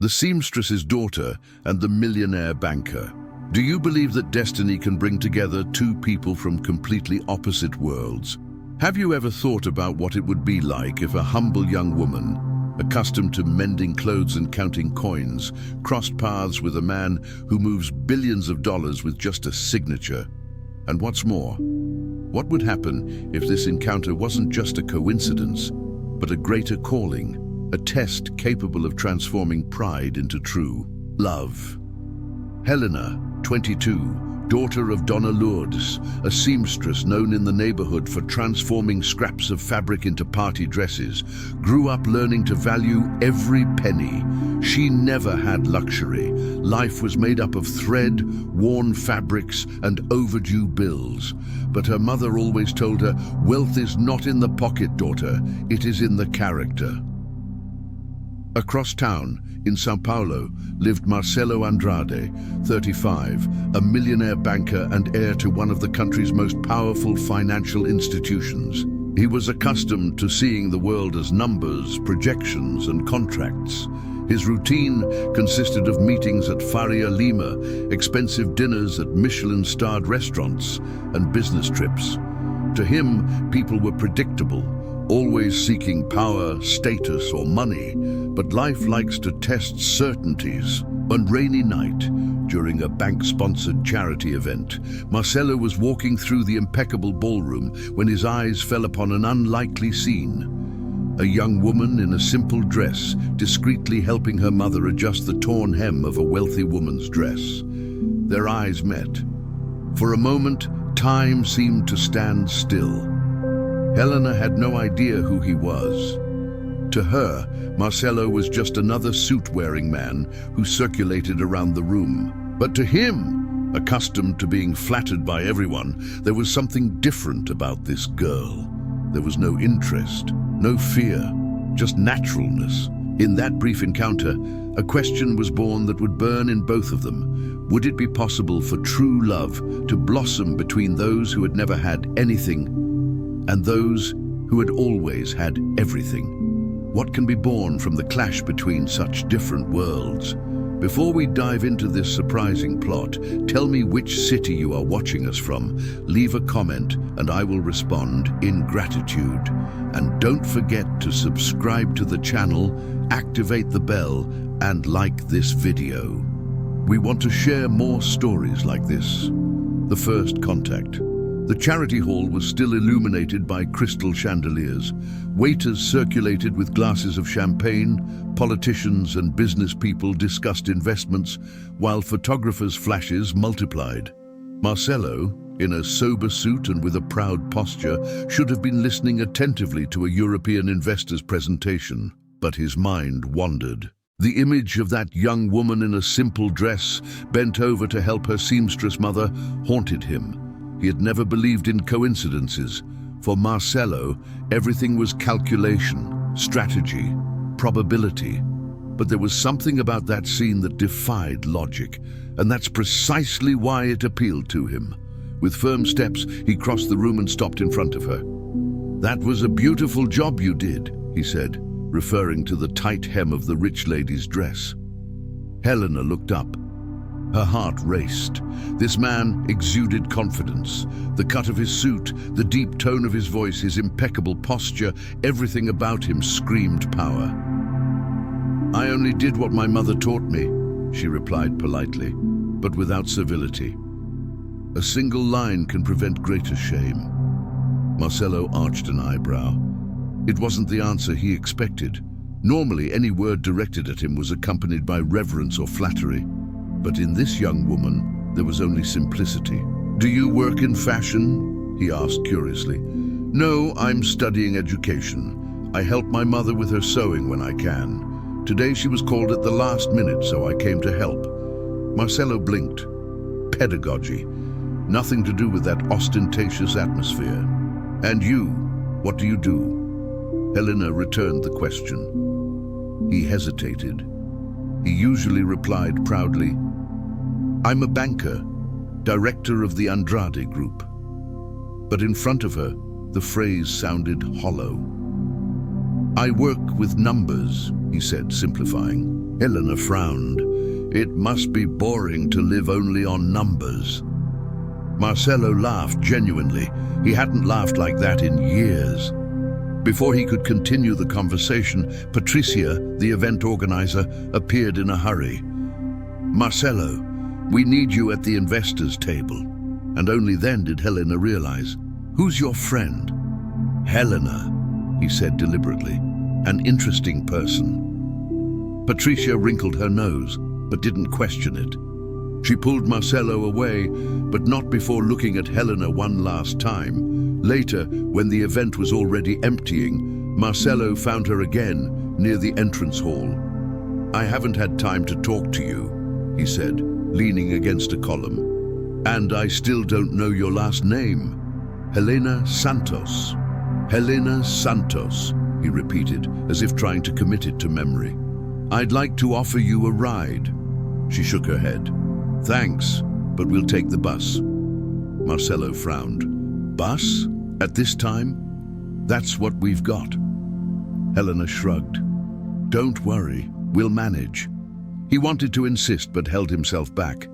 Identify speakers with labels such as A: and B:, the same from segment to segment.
A: The seamstress's daughter and the millionaire banker. Do you believe that destiny can bring together two people from completely opposite worlds? Have you ever thought about what it would be like if a humble young woman, accustomed to mending clothes and counting coins, crossed paths with a man who moves billions of dollars with just a signature? And what's more, what would happen if this encounter wasn't just a coincidence, but a greater calling, a test capable of transforming pride into true love? Helena, 22, daughter of Donna Lourdes, a seamstress known in the neighborhood for transforming scraps of fabric into party dresses, grew up learning to value every penny. She never had luxury. Life was made up of thread, worn fabrics, and overdue bills. But her mother always told her, "Wealth is not in the pocket, daughter, it is in the character." Across town, in São Paulo, lived Marcelo Andrade, 35, a millionaire banker and heir to one of the country's most powerful financial institutions. He was accustomed to seeing the world as numbers, projections, and contracts. His routine consisted of meetings at Faria Lima, expensive dinners at Michelin-starred restaurants, and business trips. To him, people were predictable, always seeking power, status, or money. But life likes to test certainties. One rainy night, during a bank-sponsored charity event, Marcelo was walking through the impeccable ballroom when his eyes fell upon an unlikely scene. A young woman in a simple dress, discreetly helping her mother adjust the torn hem of a wealthy woman's dress. Their eyes met. For a moment, time seemed to stand still. Helena had no idea who he was. To her, Marcelo was just another suit-wearing man who circulated around the room. But to him, accustomed to being flattered by everyone, there was something different about this girl. There was no interest, no fear, just naturalness. In that brief encounter, a question was born that would burn in both of them. Would it be possible for true love to blossom between those who had never had anything and those who had always had everything? What can be born from the clash between such different worlds? Before we dive into this surprising plot, tell me which city you are watching us from. Leave a comment and I will respond in gratitude. And don't forget to subscribe to the channel, activate the bell, and like this video. We want to share more stories like this. The first contact. The charity hall was still illuminated by crystal chandeliers. Waiters circulated with glasses of champagne. Politicians and business people discussed investments, while photographers' flashes multiplied. Marcelo, in a sober suit and with a proud posture, should have been listening attentively to a European investor's presentation, but his mind wandered. The image of that young woman in a simple dress, bent over to help her seamstress mother, haunted him. He had never believed in coincidences. For Marcelo, everything was calculation, strategy, probability. But there was something about that scene that defied logic, and that's precisely why it appealed to him. With firm steps, he crossed the room and stopped in front of her. "That was a beautiful job you did," he said, referring to the tight hem of the rich lady's dress. Helena looked up. Her heart raced. This man exuded confidence. The cut of his suit, the deep tone of his voice, his impeccable posture, everything about him screamed power. "I only did what my mother taught me," she replied politely, but without civility. A single line can prevent greater shame. Marcelo arched an eyebrow. It wasn't the answer he expected. Normally, any word directed at him was accompanied by reverence or flattery. But in this young woman, there was only simplicity. "Do you work in fashion?" he asked curiously. "No, I'm studying education. I help my mother with her sewing when I can. Today she was called at the last minute, so I came to help." Marcelo blinked. Pedagogy. Nothing to do with that ostentatious atmosphere. "And you, what do you do?" Helena returned the question. He hesitated. He usually replied proudly, "I'm a banker, director of the Andrade Group." But in front of her, the phrase sounded hollow. "I work with numbers," he said, simplifying. Helena frowned. It must be boring to live only on numbers. Marcelo laughed genuinely. He hadn't laughed like that in years. Before he could continue the conversation, Patricia, the event organizer, appeared in a hurry. "Marcelo, we need you at the investors' table." And only then did Helena realize, "Who's your friend?" "Helena," he said deliberately. "An interesting person." Patricia wrinkled her nose, but didn't question it. She pulled Marcelo away, but not before looking at Helena one last time. Later, when the event was already emptying, Marcelo found her again near the entrance hall. "I haven't had time to talk to you," he said, leaning against a column. "And I still don't know your last name." "Helena Santos." "Helena Santos," he repeated, as if trying to commit it to memory. "I'd like to offer you a ride." She shook her head. "Thanks, but we'll take the bus." Marcelo frowned. "Bus? At this time? That's what we've got." Helena shrugged. "Don't worry, we'll manage." He wanted to insist but held himself back.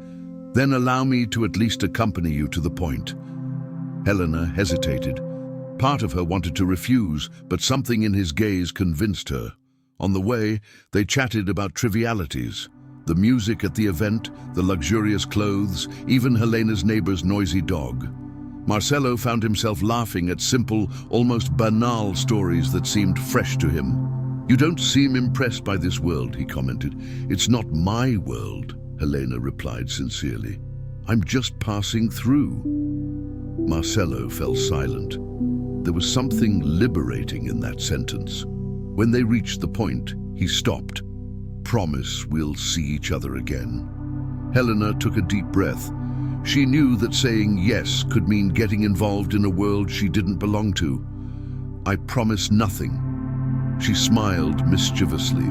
A: "Then allow me to at least accompany you to the point." Helena hesitated. Part of her wanted to refuse, but something in his gaze convinced her. On the way, they chatted about trivialities. The music at the event, the luxurious clothes, even Helena's neighbor's noisy dog. Marcelo found himself laughing at simple, almost banal stories that seemed fresh to him. "You don't seem impressed by this world," he commented. "It's not my world," Helena replied sincerely. "I'm just passing through." Marcelo fell silent. There was something liberating in that sentence. When they reached the point, he stopped. "Promise we'll see each other again." Helena took a deep breath. She knew that saying yes could mean getting involved in a world she didn't belong to. "I promise nothing." She smiled mischievously.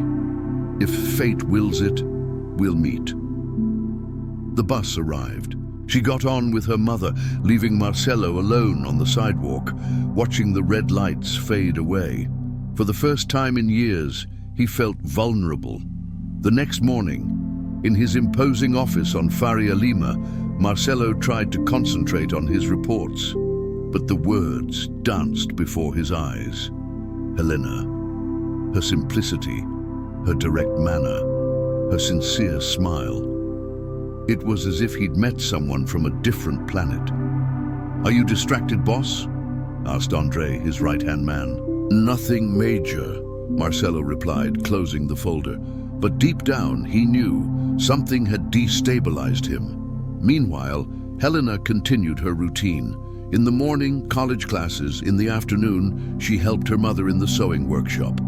A: "If fate wills it, we'll meet." The bus arrived. She got on with her mother, leaving Marcelo alone on the sidewalk, watching the red lights fade away. For the first time in years, he felt vulnerable. The next morning, in his imposing office on Faria Lima, Marcelo tried to concentrate on his reports, but the words danced before his eyes. Helena, her simplicity, her direct manner, her sincere smile. It was as if he'd met someone from a different planet. "Are you distracted, boss?" asked Andre, his right-hand man. "Nothing major," Marcelo replied, closing the folder. But deep down, he knew something had destabilized him. Meanwhile, Helena continued her routine. In the morning, college classes. In the afternoon, she helped her mother in the sewing workshop.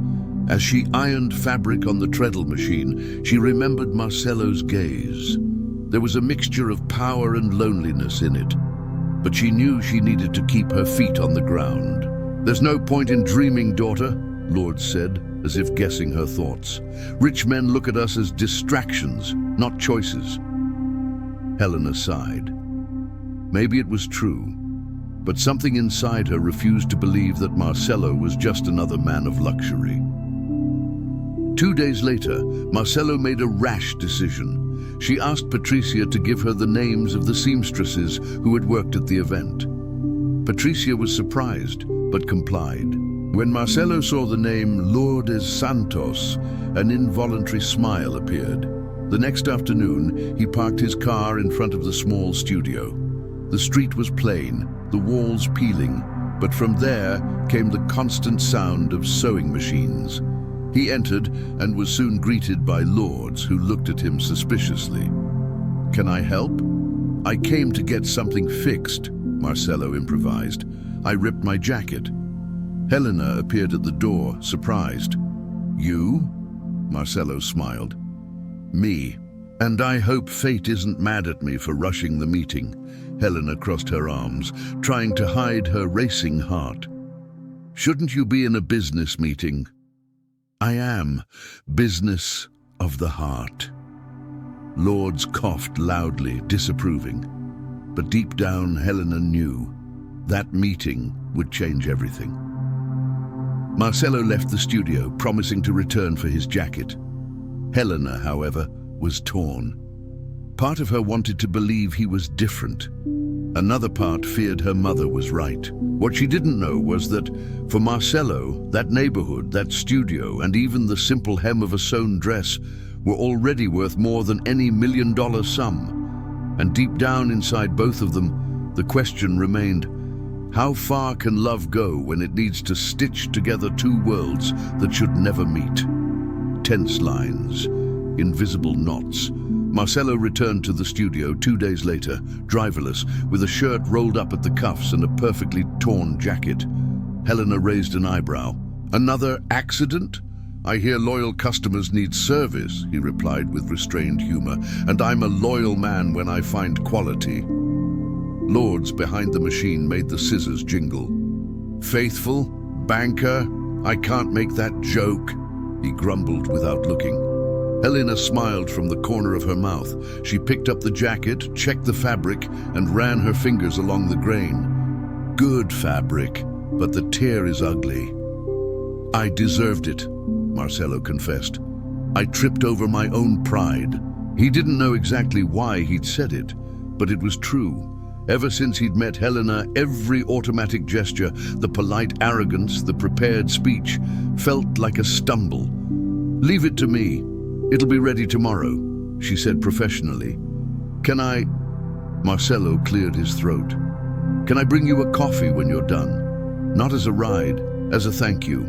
A: As she ironed fabric on the treadle machine, she remembered Marcelo's gaze. There was a mixture of power and loneliness in it. But she knew she needed to keep her feet on the ground. "There's no point in dreaming, daughter," Lourdes said, as if guessing her thoughts. "Rich men look at us as distractions, not choices." Helena sighed. Maybe it was true, but something inside her refused to believe that Marcelo was just another man of luxury. 2 days later, Marcelo made a rash decision. She asked Patricia to give her the names of the seamstresses who had worked at the event. Patricia was surprised, but complied. When Marcelo saw the name Lourdes Santos, an involuntary smile appeared. The next afternoon, he parked his car in front of the small studio. The street was plain, the walls peeling, but from there came the constant sound of sewing machines. He entered and was soon greeted by Lourdes, who looked at him suspiciously. "Can I help?" "I came to get something fixed," Marcelo improvised. "I ripped my jacket." Helena appeared at the door, surprised. "You?" Marcelo smiled. "Me. And I hope fate isn't mad at me for rushing the meeting." Helena crossed her arms, trying to hide her racing heart. "Shouldn't you be in a business meeting?" "I am. Business of the heart." Lourdes coughed loudly, disapproving. But deep down, Helena knew that meeting would change everything. Marcelo left the studio, promising to return for his jacket. Helena, however, was torn. Part of her wanted to believe he was different. Another part feared her mother was right. What she didn't know was that, for Marcelo, that neighborhood, that studio, and even the simple hem of a sewn dress were already worth more than any million-dollar sum. And deep down inside both of them, the question remained, how far can love go when it needs to stitch together two worlds that should never meet? Tense lines, invisible knots. Marcelo returned to the studio 2 days later, driverless, with a shirt rolled up at the cuffs and a perfectly torn jacket. Helena raised an eyebrow. Another accident? I hear loyal customers need service, he replied with restrained humor, and I'm a loyal man when I find quality. Lords behind the machine made the scissors jingle. Faithful? Banker? I can't make that joke, he grumbled without looking. Helena smiled from the corner of her mouth. She picked up the jacket, checked the fabric, and ran her fingers along the grain. Good fabric, but the tear is ugly. I deserved it, Marcelo confessed. I tripped over my own pride. He didn't know exactly why he'd said it, but it was true. Ever since he'd met Helena, every automatic gesture, the polite arrogance, the prepared speech, felt like a stumble. Leave it to me. It'll be ready tomorrow, she said professionally. Can I? Marcelo cleared his throat. Can I bring you a coffee when you're done? Not as a ride, as a thank you.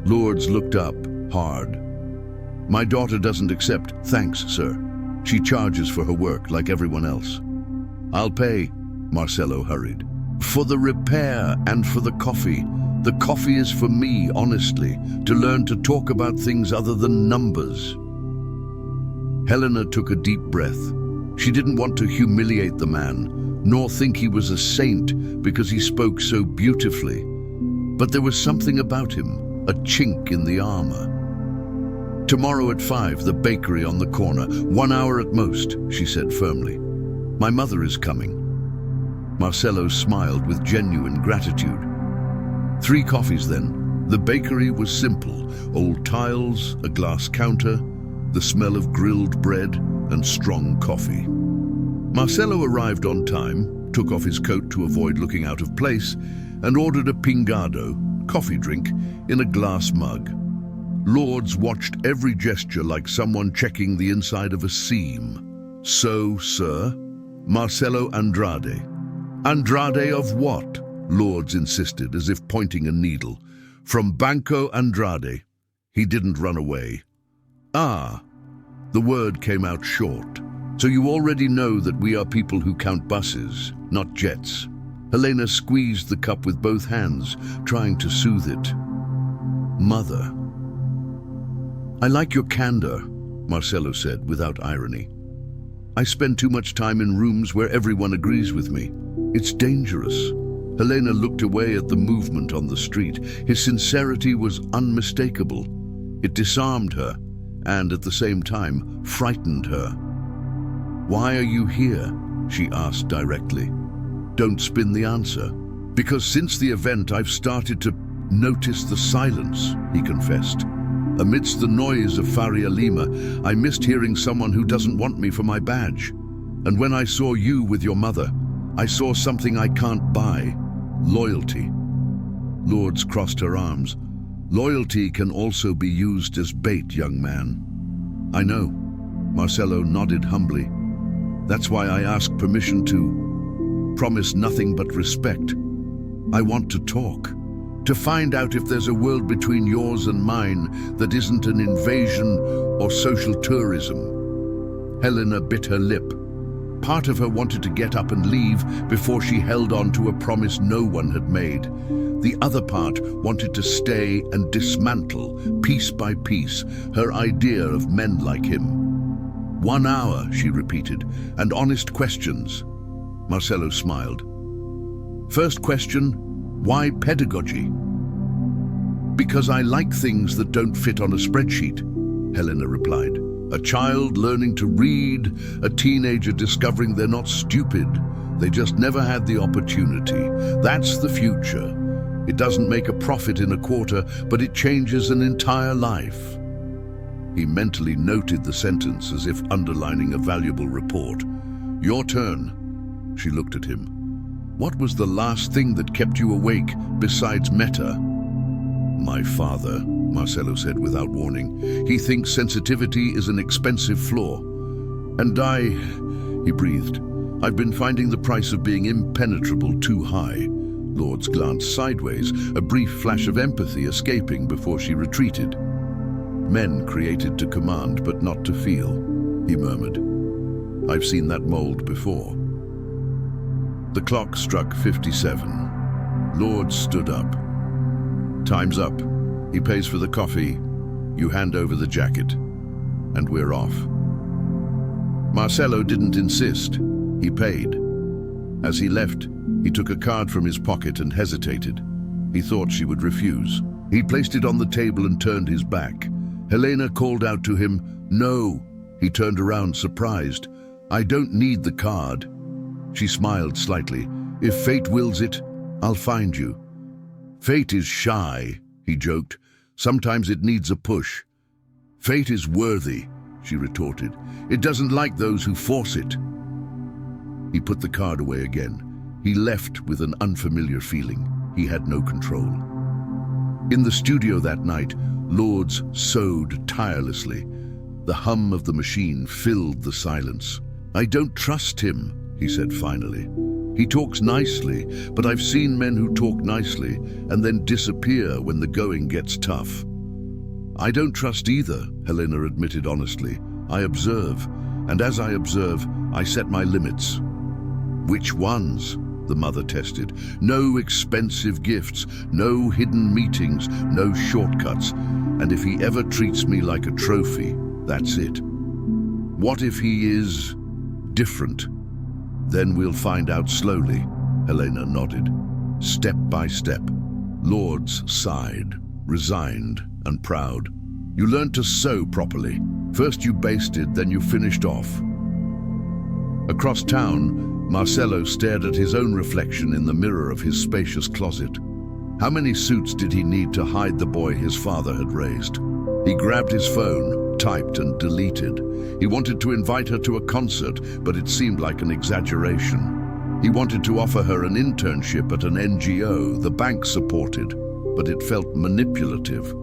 A: Lourdes looked up, hard. My daughter doesn't accept thanks, sir. She charges for her work like everyone else. I'll pay, Marcelo hurried. For the repair and for the coffee. The coffee is for me, honestly, to learn to talk about things other than numbers. Helena took a deep breath. She didn't want to humiliate the man, nor think he was a saint because he spoke so beautifully. But there was something about him, a chink in the armor. Tomorrow at 5, the bakery on the corner, 1 hour at most, she said firmly. My mother is coming. Marcelo smiled with genuine gratitude. 3 coffees then. The bakery was simple, old tiles, a glass counter, the smell of grilled bread and strong coffee. Marcelo arrived on time, took off his coat to avoid looking out of place, and ordered a pingado, coffee drink, in a glass mug. Lourdes watched every gesture like someone checking the inside of a seam. So, sir, Marcelo Andrade. Andrade of what? Lourdes insisted, as if pointing a needle. From Banco Andrade. He didn't run away. Ah, the word came out short. So you already know that we are people who count buses, not jets. Helena squeezed the cup with both hands, trying to soothe it. Mother. I like your candor, Marcelo said without irony. I spend too much time in rooms where everyone agrees with me. It's dangerous. Helena looked away at the movement on the street. His sincerity was unmistakable. It disarmed her, and at the same time, frightened her. Why are you here? She asked directly. Don't spin the answer. Because since the event, I've started to notice the silence, he confessed. Amidst the noise of Faria Lima, I missed hearing someone who doesn't want me for my badge. And when I saw you with your mother, I saw something I can't buy. Loyalty. Lourdes crossed her arms. Loyalty can also be used as bait, young man. I know. Marcelo nodded humbly. That's why I asked permission to promise nothing but respect. I want to talk. To find out if there's a world between yours and mine that isn't an invasion or social tourism. Helena bit her lip. Part of her wanted to get up and leave before she held on to a promise no one had made. The other part wanted to stay and dismantle, piece by piece, her idea of men like him. 1 hour, she repeated, and honest questions. Marcelo smiled. First question, why pedagogy? Because I like things that don't fit on a spreadsheet, Helena replied. A child learning to read, a teenager discovering they're not stupid. They just never had the opportunity. That's the future. It doesn't make a profit in a quarter, but it changes an entire life. He mentally noted the sentence as if underlining a valuable report. "Your turn." She looked at him. "What was the last thing that kept you awake besides Meta?" "My father," Marcelo said without warning. "He thinks sensitivity is an expensive flaw. And he breathed. "I've been finding the price of being impenetrable too high." Lourdes glanced sideways, a brief flash of empathy escaping before she retreated. "Men created to command but not to feel," he murmured. "I've seen that mold before." The clock struck 57. Lourdes stood up. "Time's up. He pays for the coffee. You hand over the jacket. And we're off." Marcelo didn't insist. He paid. As he left, he took a card from his pocket and hesitated. He thought she would refuse. He placed it on the table and turned his back. Helena called out to him, "No." He turned around, surprised. "I don't need the card." She smiled slightly. "If fate wills it, I'll find you." "Fate is shy," he joked. "Sometimes it needs a push." "Fate is worthy," she retorted. "It doesn't like those who force it." He put the card away again. He left with an unfamiliar feeling. He had no control. In the studio that night, Lourdes sewed tirelessly. The hum of the machine filled the silence. "I don't trust him," he said finally. "He talks nicely, but I've seen men who talk nicely and then disappear when the going gets tough." "I don't trust either," Helena admitted honestly. "I observe, and as I observe, I set my limits." "Which ones?" the mother tested. "No expensive gifts, no hidden meetings, no shortcuts. And if he ever treats me like a trophy, that's it." "What if he is different?" "Then we'll find out slowly," Helena nodded. "Step by step." Lourdes sighed, resigned and proud. "You learned to sew properly. First you basted, then you finished off." Across town, Marcelo stared at his own reflection in the mirror of his spacious closet. How many suits did he need to hide the boy his father had raised? He grabbed his phone, typed and deleted. He wanted to invite her to a concert, but it seemed like an exaggeration. He wanted to offer her an internship at an NGO the bank supported, but it felt manipulative.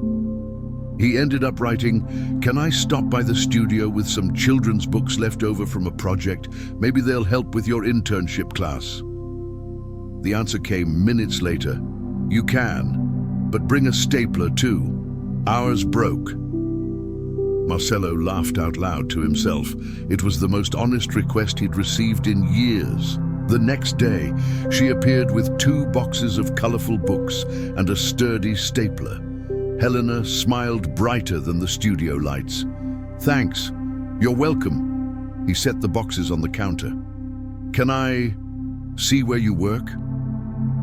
A: He ended up writing, "Can I stop by the studio with some children's books left over from a project? Maybe they'll help with your internship class." The answer came minutes later. "You can, but bring a stapler too. Ours broke." Marcelo laughed out loud to himself. It was the most honest request he'd received in years. The next day, she appeared with 2 boxes of colorful books and a sturdy stapler. Helena smiled brighter than the studio lights. "Thanks. You're welcome." He set the boxes on the counter. "Can I see where you work?"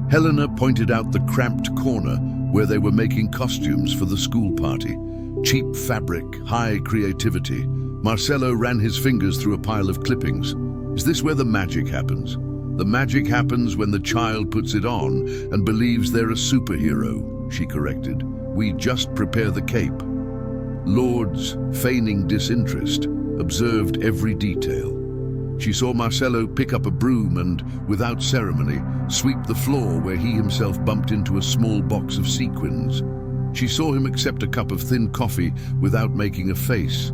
A: Helena pointed out the cramped corner where they were making costumes for the school party. Cheap fabric, high creativity. Marcelo ran his fingers through a pile of clippings. "Is this where the magic happens?" "The magic happens when the child puts it on and believes they're a superhero," she corrected. "We just prepare the cape." Lourdes, feigning disinterest, observed every detail. She saw Marcelo pick up a broom and, without ceremony, sweep the floor where he himself bumped into a small box of sequins. She saw him accept a cup of thin coffee without making a face.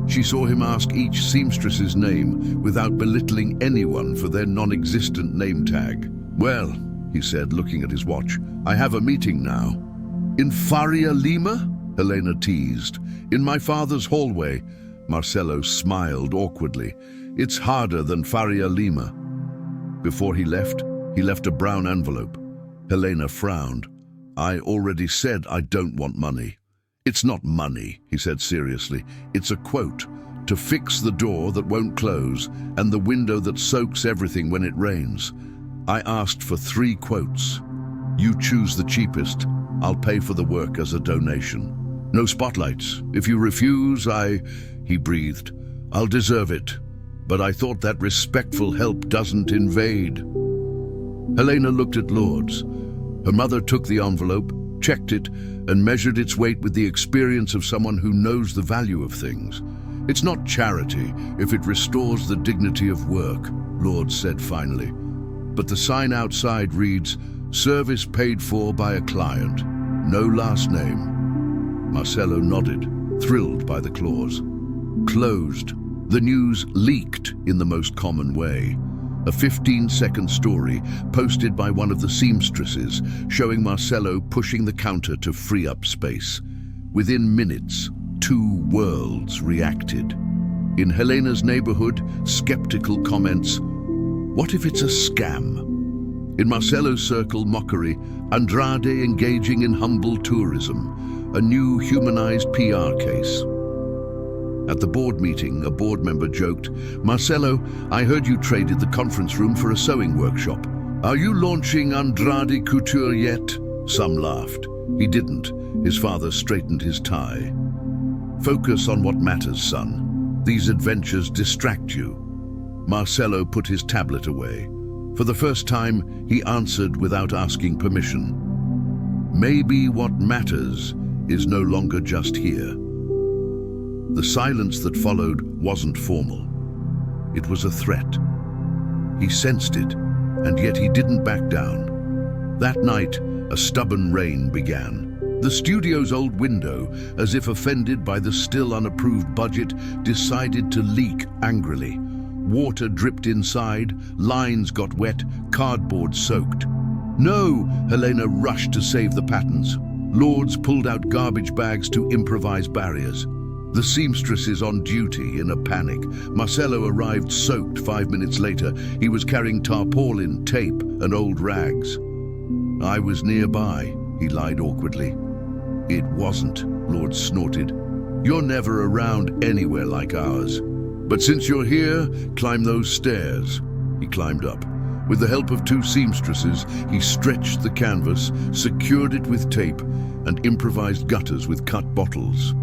A: She saw him ask each seamstress's name without belittling anyone for their non-existent name tag. "Well," he said, looking at his watch, "I have a meeting now." "In Faria Lima?" Helena teased. "In my father's hallway." Marcelo smiled awkwardly. "It's harder than Faria Lima." Before he left a brown envelope. Helena frowned. "I already said I don't want money." "It's not money," he said seriously. "It's a quote. To fix the door that won't close and the window that soaks everything when it rains. I asked for 3 quotes. You choose the cheapest. I'll pay for the work as a donation. No spotlights. If you refuse, he breathed, "I'll deserve it. But I thought that respectful help doesn't invade." Helena looked at Lourdes. Her mother took the envelope, checked it, and measured its weight with the experience of someone who knows the value of things. It's not charity if it restores the dignity of work, Lord said finally. But the sign outside reads, "Service paid for by a client. No last name." Marcelo nodded, thrilled by the clause. Closed. The news leaked in the most common way. A 15-second story posted by one of the seamstresses showing Marcelo pushing the counter to free up space. Within minutes, 2 worlds reacted. In Helena's neighborhood, skeptical comments, "What if it's a scam?" In Marcelo's circle, mockery, Andrade engaging in humble tourism, a new humanized PR case. At the board meeting, a board member joked, "Marcelo, I heard you traded the conference room for a sewing workshop. Are you launching Andrade Couture yet?" Some laughed. He didn't. His father straightened his tie. "Focus on what matters, son. These adventures distract you." Marcelo put his tablet away. For the first time, he answered without asking permission. Maybe what matters is no longer just here. The silence that followed wasn't formal. It was a threat. He sensed it, and yet he didn't back down. That night, a stubborn rain began. The studio's old window, as if offended by the still unapproved budget, decided to leak angrily. Water dripped inside, lines got wet, cardboard soaked. "No!" Helena rushed to save the patterns. Lords pulled out garbage bags to improvise barriers. The seamstresses on duty in a panic. Marcelo arrived soaked 5 minutes later. He was carrying tarpaulin, tape, and old rags. "I was nearby," he lied awkwardly. "It wasn't," Lord snorted. "You're never around anywhere like ours. But since you're here, climb those stairs." He climbed up. With the help of 2 seamstresses, he stretched the canvas, secured it with tape, and improvised gutters with cut bottles.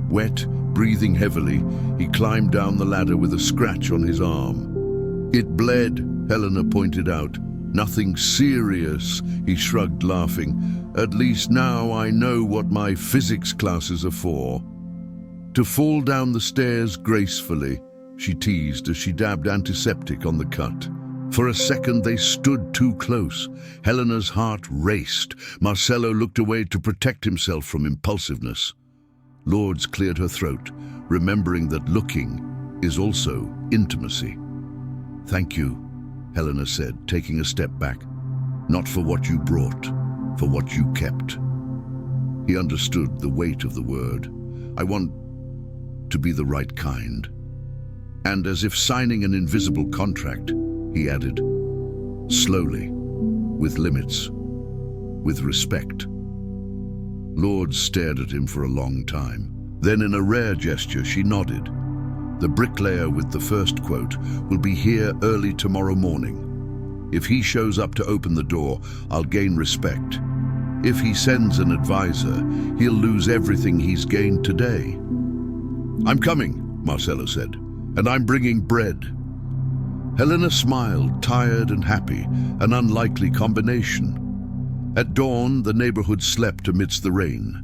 A: Wet, breathing heavily, he climbed down the ladder with a scratch on his arm. "It bled," Helena pointed out. "Nothing serious," he shrugged, laughing. "At least now I know what my physics classes are for." "To fall down the stairs gracefully," she teased as she dabbed antiseptic on the cut. For a second they stood too close. Helena's heart raced. Marcelo looked away to protect himself from impulsiveness. Lords cleared her throat, remembering that looking is also intimacy. "Thank you," Helena said, taking a step back. "Not for what you brought, for what you kept." He understood the weight of the word. "I want to be the right kind." And as if signing an invisible contract, he added, "Slowly, with limits, with respect." Lord stared at him for a long time. Then in a rare gesture, she nodded. "The bricklayer with the first quote will be here early tomorrow morning. If he shows up to open the door, I'll gain respect. If he sends an advisor, he'll lose everything he's gained today." "I'm coming," Marcelo said, "and I'm bringing bread." Helena smiled, tired and happy, an unlikely combination. At dawn, the neighborhood slept amidst the rain.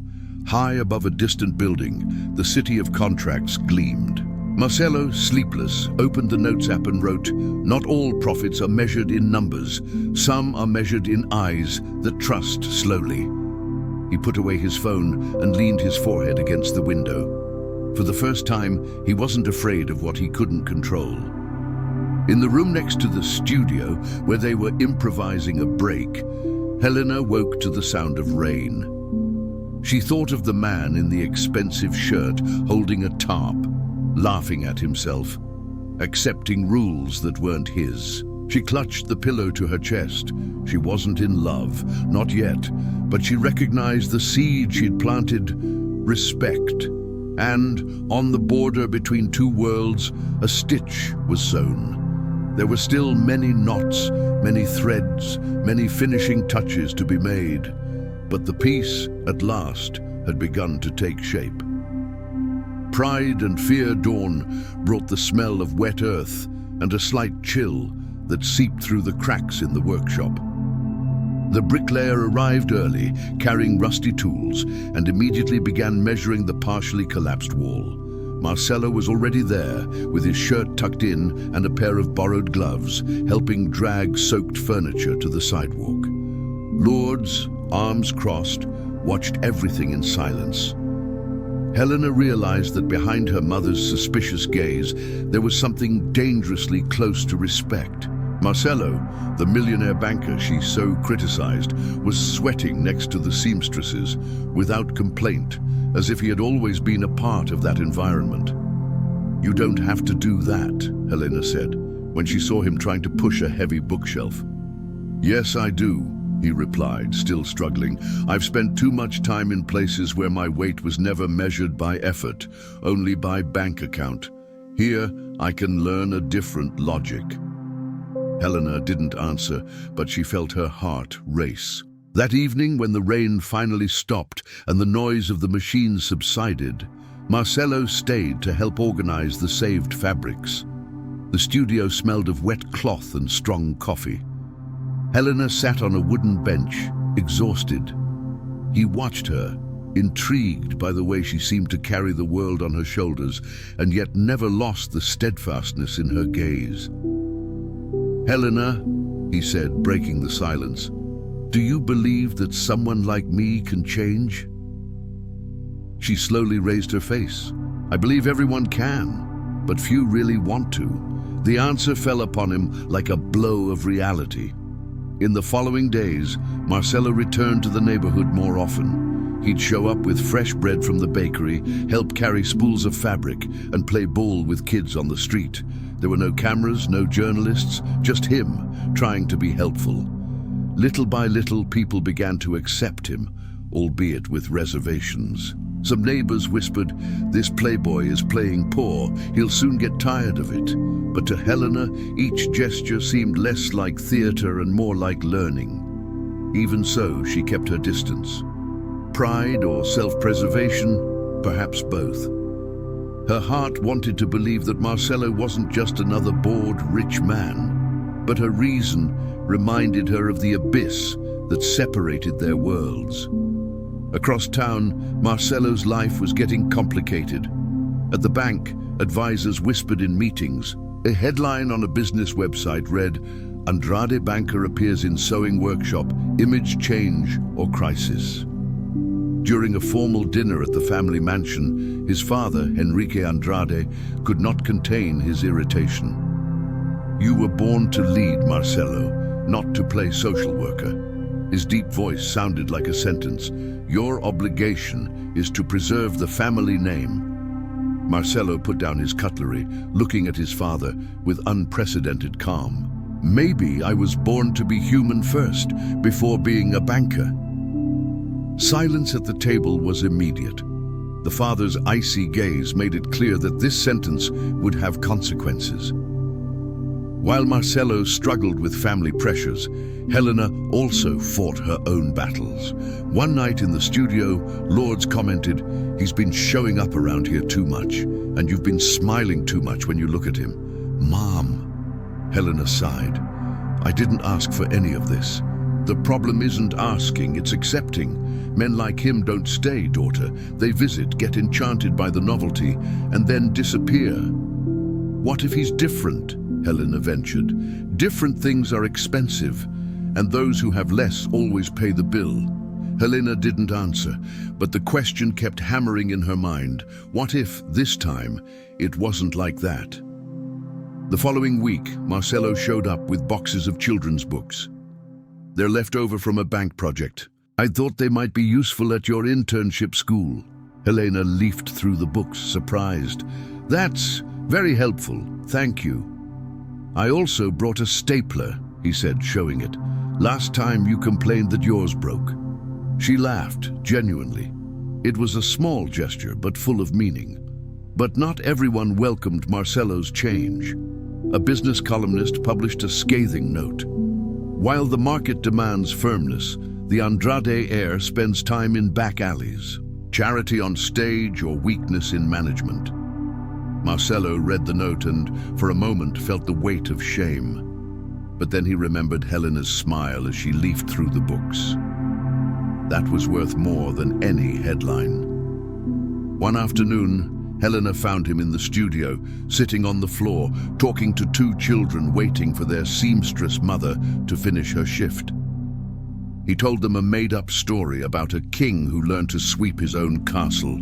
A: High above a distant building, the city of contracts gleamed. Marcelo, sleepless, opened the notes app and wrote, "Not all profits are measured in numbers. Some are measured in eyes that trust slowly." He put away his phone and leaned his forehead against the window. For the first time, he wasn't afraid of what he couldn't control. In the room next to the studio, where they were improvising a break, Helena woke to the sound of rain. She thought of the man in the expensive shirt holding a tarp, laughing at himself, accepting rules that weren't his. She clutched the pillow to her chest. She wasn't in love, not yet, but she recognized the seed she'd planted, respect. And, on the border between 2 worlds, a stitch was sewn. There were still many knots, many threads, many finishing touches to be made, but the piece, at last, had begun to take shape. Pride and fear dawn brought the smell of wet earth and a slight chill that seeped through the cracks in the workshop. The bricklayer arrived early, carrying rusty tools, and immediately began measuring the partially collapsed wall. Marcelo was already there, with his shirt tucked in and a pair of borrowed gloves, helping drag soaked furniture to the sidewalk. Lourdes, arms crossed, watched everything in silence. Helena realized that behind her mother's suspicious gaze, there was something dangerously close to respect. Marcelo, the millionaire banker she so criticized, was sweating next to the seamstresses, without complaint, as if he had always been a part of that environment. "You don't have to do that," Helena said, when she saw him trying to push a heavy bookshelf. "Yes, I do," he replied, still struggling. "I've spent too much time in places where my weight was never measured by effort, only by bank account. Here, I can learn a different logic." Helena didn't answer, but she felt her heart race. That evening, when the rain finally stopped and the noise of the machine subsided, Marcelo stayed to help organize the saved fabrics. The studio smelled of wet cloth and strong coffee. Helena sat on a wooden bench, exhausted. He watched her, intrigued by the way she seemed to carry the world on her shoulders, and yet never lost the steadfastness in her gaze. "Helena," he said, breaking the silence, "do you believe that someone like me can change?" She slowly raised her face. "I believe everyone can, but few really want to." The answer fell upon him like a blow of reality. In the following days, Marcelo returned to the neighborhood more often. He'd show up with fresh bread from the bakery, help carry spools of fabric, and play ball with kids on the street. There were no cameras, no journalists, just him, trying to be helpful. Little by little, people began to accept him, albeit with reservations. Some neighbors whispered, "This playboy is playing poor, he'll soon get tired of it." But to Helena, each gesture seemed less like theater and more like learning. Even so, she kept her distance. Pride or self-preservation? Perhaps both. Her heart wanted to believe that Marcelo wasn't just another bored, rich man, but her reason reminded her of the abyss that separated their worlds. Across town, Marcelo's life was getting complicated. At the bank, advisors whispered in meetings. A headline on a business website read, "Andrade banker appears in sewing workshop, image change or crisis." During a formal dinner at the family mansion, his father, Enrique Andrade, could not contain his irritation. "You were born to lead, Marcelo, not to play social worker." His deep voice sounded like a sentence. "Your obligation is to preserve the family name." Marcelo put down his cutlery, looking at his father with unprecedented calm. "Maybe I was born to be human first, before being a banker." Silence at the table was immediate. The father's icy gaze made it clear that this sentence would have consequences. While Marcelo struggled with family pressures, Helena also fought her own battles. One night in the studio, Lourdes commented, "He's been showing up around here too much, and you've been smiling too much when you look at him." "Mom," Helena sighed, "I didn't ask for any of this. The problem isn't asking, it's accepting. Men like him don't stay, daughter. They visit, get enchanted by the novelty, and then disappear." "What if he's different?" Helena ventured. "Different things are expensive, and those who have less always pay the bill." Helena didn't answer, but the question kept hammering in her mind. What if, this time, it wasn't like that? The following week, Marcelo showed up with boxes of children's books. "They're left over from a bank project. I thought they might be useful at your internship school." Helena leafed through the books, surprised. "That's very helpful, thank you." "I also brought a stapler," he said, showing it. "Last time you complained that yours broke." She laughed, genuinely. It was a small gesture, but full of meaning. But not everyone welcomed Marcelo's change. A business columnist published a scathing note. "While the market demands firmness, the Andrade heir spends time in back alleys. Charity on stage or weakness in management." Marcelo read the note and, for a moment, felt the weight of shame. But then he remembered Helena's smile as she leafed through the books. That was worth more than any headline. One afternoon, Helena found him in the studio, sitting on the floor, talking to two children waiting for their seamstress mother to finish her shift. He told them a made-up story about a king who learned to sweep his own castle.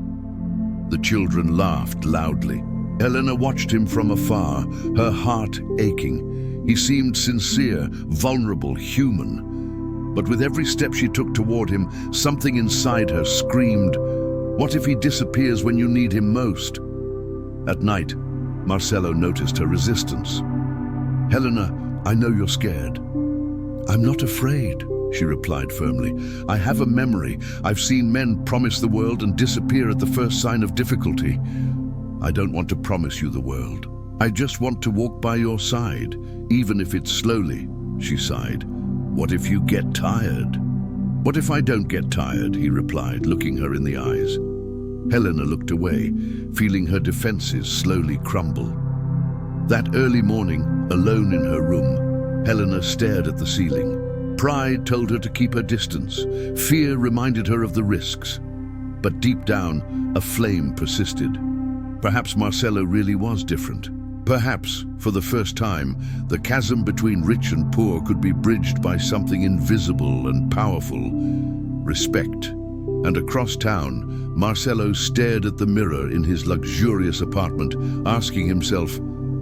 A: The children laughed loudly. Helena watched him from afar, her heart aching. He seemed sincere, vulnerable, human. But with every step she took toward him, something inside her screamed, "What if he disappears when you need him most?" At night, Marcello noticed her resistance. "Helena, I know you're scared." "I'm not afraid," she replied firmly. "I have a memory. I've seen men promise the world and disappear at the first sign of difficulty. I don't want to promise you the world. I just want to walk by your side, even if it's slowly," she sighed. "What if you get tired?" "What if I don't get tired?" he replied, looking her in the eyes. Helena looked away, feeling her defenses slowly crumble. That early morning, alone in her room, Helena stared at the ceiling. Pride told her to keep her distance. Fear reminded her of the risks. But deep down, a flame persisted. Perhaps Marcello really was different. Perhaps, for the first time, the chasm between rich and poor could be bridged by something invisible and powerful: respect. And across town, Marcello stared at the mirror in his luxurious apartment, asking himself,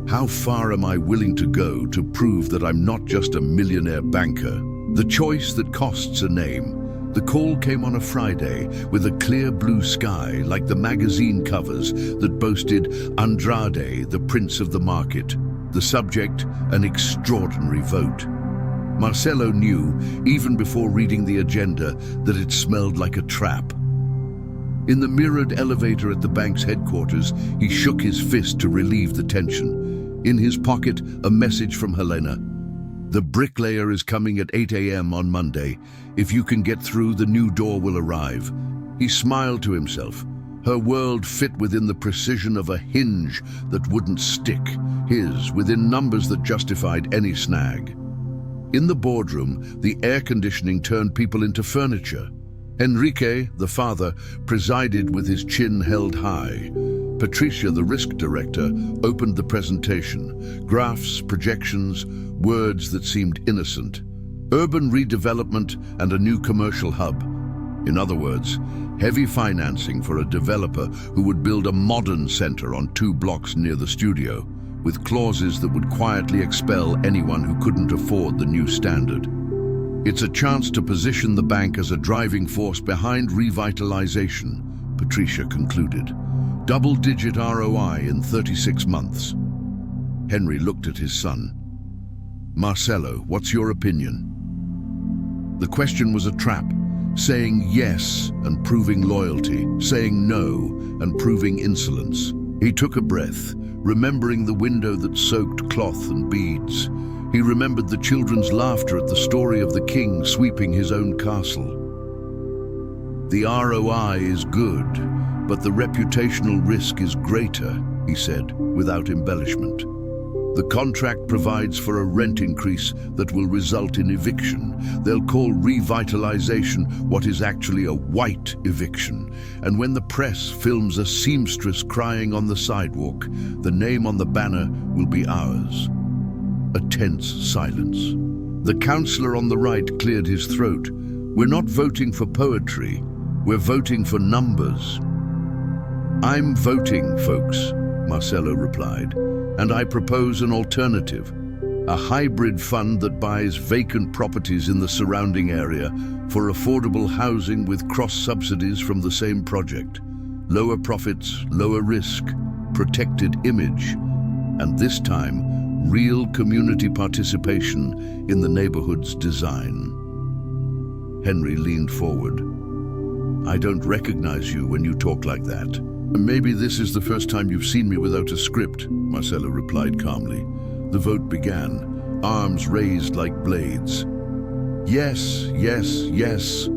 A: "How far am I willing to go to prove that I'm not just a millionaire banker?" The choice that costs a name. The call came on a Friday, with a clear blue sky like the magazine covers that boasted Andrade, the prince of the market. The subject, an extraordinary vote. Marcello knew, even before reading the agenda, that it smelled like a trap. In the mirrored elevator at the bank's headquarters, he shook his fist to relieve the tension. In his pocket, a message from Helena. "The bricklayer is coming at 8 a.m. on Monday. If you can get through, the new door will arrive." He smiled to himself. Her world fit within the precision of a hinge that wouldn't stick, his within numbers that justified any snag. In the boardroom, the air conditioning turned people into furniture. Enrique, the father, presided with his chin held high. Patricia, the risk director, opened the presentation. Graphs, projections, words that seemed innocent. Urban redevelopment and a new commercial hub. In other words, heavy financing for a developer who would build a modern center on 2 blocks near the studio, with clauses that would quietly expel anyone who couldn't afford the new standard. It's a chance to position the bank as a driving force behind revitalization, Patricia concluded. Double-digit ROI in 36 months. Henry looked at his son. "Marcello, what's your opinion?" The question was a trap, saying yes and proving loyalty, saying no and proving insolence. He took a breath, remembering the window that soaked cloth and beads. He remembered the children's laughter at the story of the king sweeping his own castle. "The ROI is good, but the reputational risk is greater," he said, without embellishment. "The contract provides for a rent increase that will result in eviction. They'll call revitalization what is actually a white eviction. And when the press films a seamstress crying on the sidewalk, the name on the banner will be ours." A tense silence. The counselor on the right cleared his throat. "We're not voting for poetry. We're voting for numbers." "I'm voting, folks," Marcello replied. "And I propose an alternative. A hybrid fund that buys vacant properties in the surrounding area for affordable housing with cross-subsidies from the same project. Lower profits, lower risk, protected image, and this time, real community participation in the neighborhood's design." Henry leaned forward. "I don't recognize you when you talk like that." "Maybe this is the first time you've seen me without a script," Marcello replied calmly. The vote began, arms raised like blades. "Yes, yes, yes."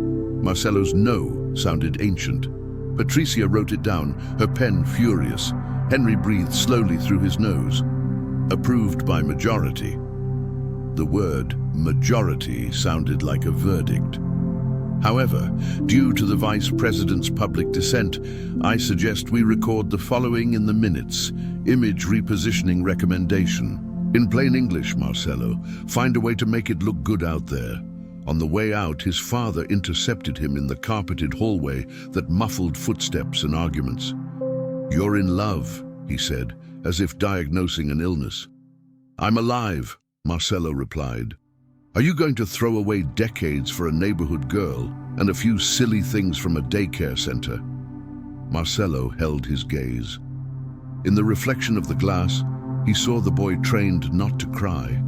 A: Marcello's no sounded ancient. Patricia wrote it down, her pen furious. Henry breathed slowly through his nose. Approved by majority. The word majority sounded like a verdict. However, due to the Vice President's public dissent, I suggest we record the following in the minutes. Image repositioning recommendation. In plain English, Marcelo, find a way to make it look good out there. On the way out, his father intercepted him in the carpeted hallway that muffled footsteps and arguments. "You're in love," he said, as if diagnosing an illness. "I'm alive," Marcelo replied. "Are you going to throw away decades for a neighborhood girl and a few silly things from a daycare center?" Marcelo held his gaze. In the reflection of the glass, he saw the boy trained not to cry.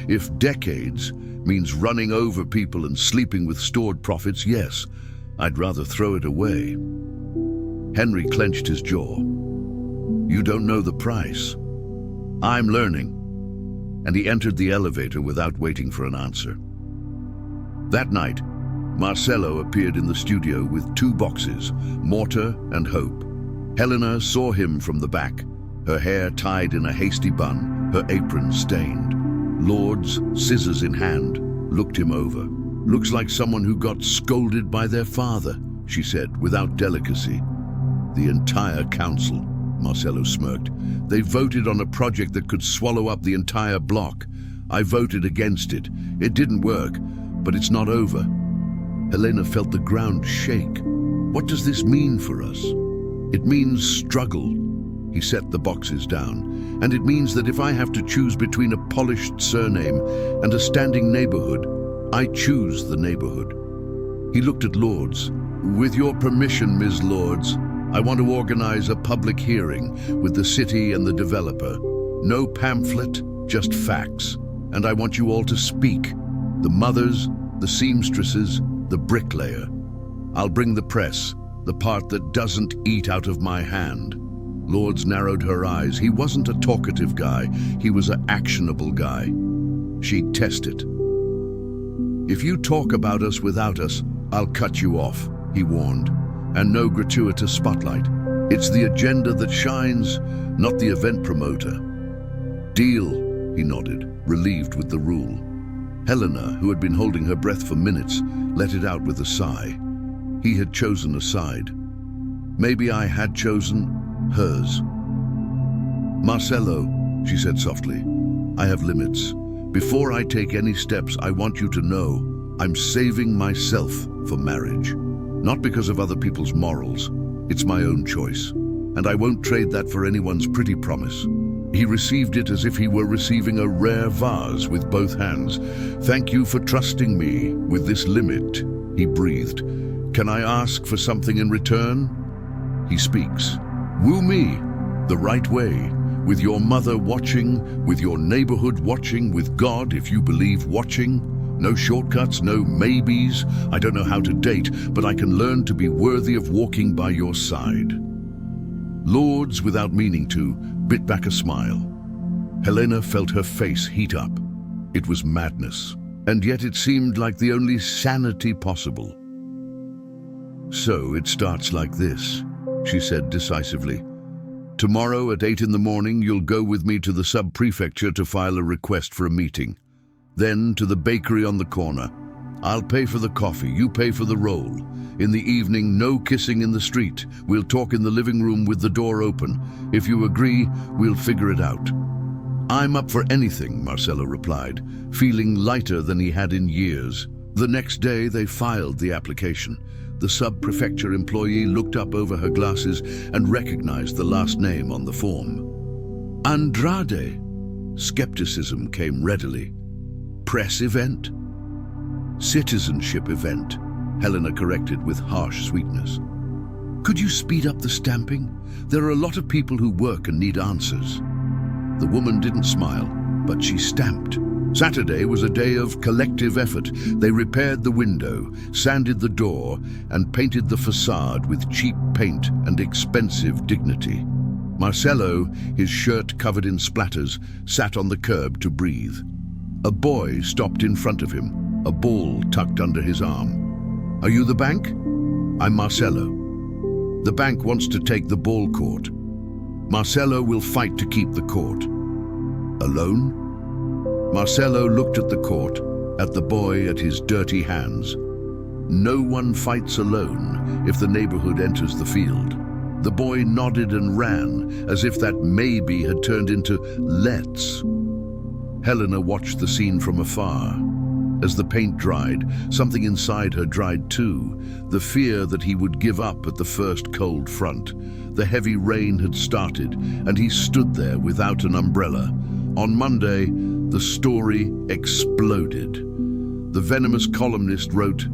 A: If decades means running over people and sleeping with stored profits, yes, I'd rather throw it away. Henry clenched his jaw. "You don't know the price." "I'm learning." And he entered the elevator without waiting for an answer. That night, Marcelo appeared in the studio with 2 boxes, mortar and hope. Helena saw him from the back, her hair tied in a hasty bun, her apron stained. Lourdes, scissors in hand, looked him over. "Looks like someone who got scolded by their father," she said, without delicacy. "The entire council," Marcelo smirked. "They voted on a project that could swallow up the entire block. I voted against it. It didn't work, but it's not over." Helena felt the ground shake. "What does this mean for us?" "It means struggle." He set the boxes down. "And it means that if I have to choose between a polished surname and a standing neighborhood, I choose the neighborhood." He looked at Lourdes. "With your permission, Ms. Lourdes, I want to organize a public hearing with the city and the developer. No pamphlet, just facts. And I want you all to speak. The mothers, the seamstresses, the bricklayer. I'll bring the press, the part that doesn't eat out of my hand." Lourdes narrowed her eyes. He wasn't a talkative guy. He was an actionable guy. She'd test it. "If you talk about us without us, I'll cut you off," he warned. "And no gratuitous spotlight. It's the agenda that shines, not the event promoter." "Deal," he nodded, relieved with the rule. Helena, who had been holding her breath for minutes, let it out with a sigh. He had chosen a side. Maybe I had chosen hers. "Marcelo," she said softly, "I have limits. Before I take any steps, I want you to know I'm saving myself for marriage. Not because of other people's morals. It's my own choice. And I won't trade that for anyone's pretty promise." He received it as if he were receiving a rare vase with both hands. "Thank you for trusting me with this limit," he breathed. "Can I ask for something in return?" He speaks. "Woo me, the right way, with your mother watching, with your neighborhood watching, with God, if you believe, watching. No shortcuts, no maybes. I don't know how to date, but I can learn to be worthy of walking by your side." Lourdes, without meaning to, bit back a smile. Helena felt her face heat up. It was madness, and yet it seemed like the only sanity possible. "So it starts like this," she said decisively. "Tomorrow at 8 in the morning, you'll go with me to the sub-prefecture to file a request for a meeting. Then to the bakery on the corner. I'll pay for the coffee, you pay for the roll. In the evening, no kissing in the street. We'll talk in the living room with the door open. If you agree, we'll figure it out." "I'm up for anything," Marcelo replied, feeling lighter than he had in years. The next day, they filed the application. The sub-prefecture employee looked up over her glasses and recognized the last name on the form. "Andrade." Skepticism came readily. "Press event?" "Citizenship event," Helena corrected with harsh sweetness. "Could you speed up the stamping? There are a lot of people who work and need answers." The woman didn't smile, but she stamped. Saturday was a day of collective effort. They repaired the window, sanded the door, and painted the facade with cheap paint and expensive dignity. Marcelo, his shirt covered in splatters, sat on the curb to breathe. A boy stopped in front of him, a ball tucked under his arm. "Are you the bank?" "I'm Marcelo. The bank wants to take the ball court. Marcelo will fight to keep the court." "Alone?" Marcelo looked at the court, at the boy, at his dirty hands. No one fights alone if the neighborhood enters the field. The boy nodded and ran, as if that maybe had turned into let's. Helena watched the scene from afar. As the paint dried, something inside her dried too. The fear that he would give up at the first cold front. The heavy rain had started, and he stood there without an umbrella. On Monday, the story exploded. The venomous columnist wrote,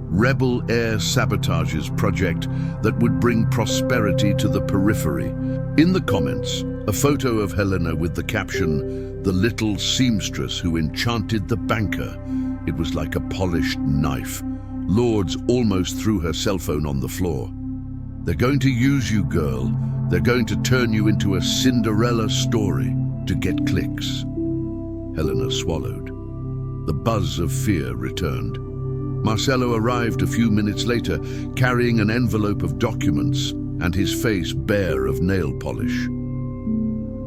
A: "Rebel air sabotages project that would bring prosperity to the periphery." In the comments, a photo of Helena with the caption, "The little seamstress who enchanted the banker." It was like a polished knife. Lourdes almost threw her cell phone on the floor. "They're going to use you, girl. They're going to turn you into a Cinderella story to get clicks." Helena swallowed. The buzz of fear returned. Marcelo arrived a few minutes later, carrying an envelope of documents and his face bare of nail polish.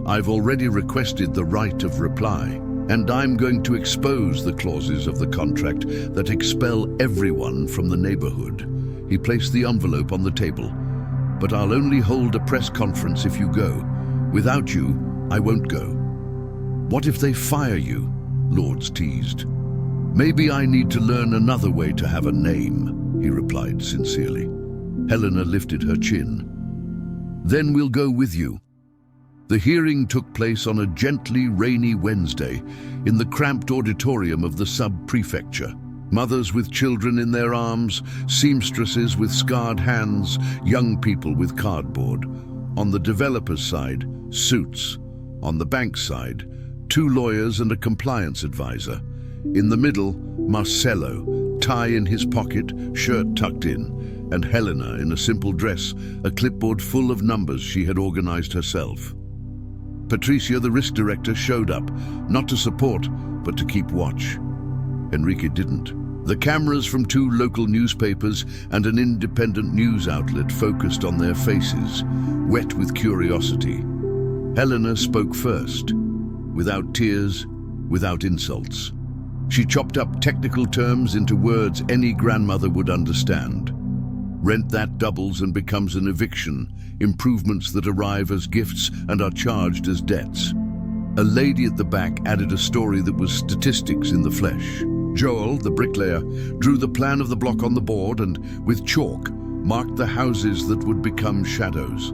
A: "I've already requested the right of reply, and I'm going to expose the clauses of the contract that expel everyone from the neighborhood." He placed the envelope on the table. "But I'll only hold a press conference if you go. Without you, I won't go." "What if they fire you?" Lourdes teased. "Maybe I need to learn another way to have a name," he replied sincerely. Helena lifted her chin. "Then we'll go with you." The hearing took place on a gently rainy Wednesday in the cramped auditorium of the sub-prefecture. Mothers with children in their arms, seamstresses with scarred hands, young people with cardboard. On the developer's side, suits. On the bank's side, 2 lawyers and a compliance advisor. In the middle, Marcelo, tie in his pocket, shirt tucked in, and Helena in a simple dress, a clipboard full of numbers she had organized herself. Patricia, the risk director, showed up, not to support, but to keep watch. Enrique didn't. The cameras from 2 local newspapers and an independent news outlet focused on their faces, wet with curiosity. Helena spoke first, without tears, without insults. She chopped up technical terms into words any grandmother would understand. Rent that doubles and becomes an eviction, improvements that arrive as gifts and are charged as debts. A lady at the back added a story that was statistics in the flesh. Joel, the bricklayer, drew the plan of the block on the board and, with chalk, marked the houses that would become shadows.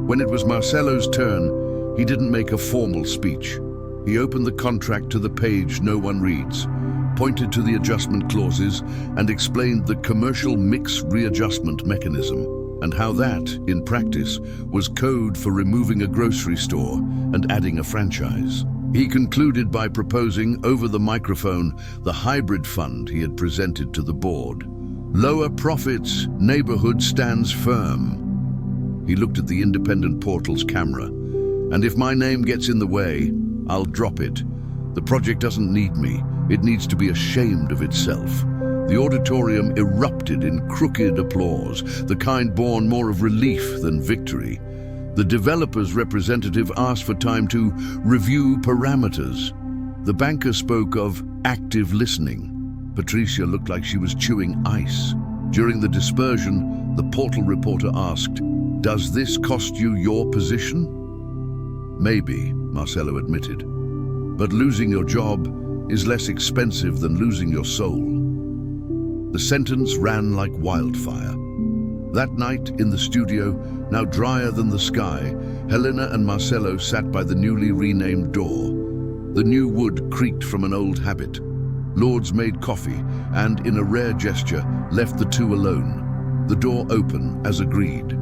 A: When it was Marcelo's turn, he didn't make a formal speech. He opened the contract to the page no one reads, pointed to the adjustment clauses, and explained the commercial mix readjustment mechanism, and how that, in practice, was code for removing a grocery store and adding a franchise. He concluded by proposing, over the microphone, the hybrid fund he had presented to the board. "Lower profits, neighborhood stands firm." He looked at the independent portal's camera. "And if my name gets in the way, I'll drop it. The project doesn't need me. It needs to be ashamed of itself." The auditorium erupted in crooked applause, the kind born more of relief than victory. The developer's representative asked for time to review parameters. The banker spoke of active listening. Patricia looked like she was chewing ice. During the dispersion, the portal reporter asked, "Does this cost you your position?" "Maybe," Marcelo admitted. "But losing your job is less expensive than losing your soul." The sentence ran like wildfire. That night, in the studio, now drier than the sky, Helena and Marcelo sat by the newly renamed door. The new wood creaked from an old habit. Lourdes made coffee and, in a rare gesture, left the 2 alone, the door open as agreed.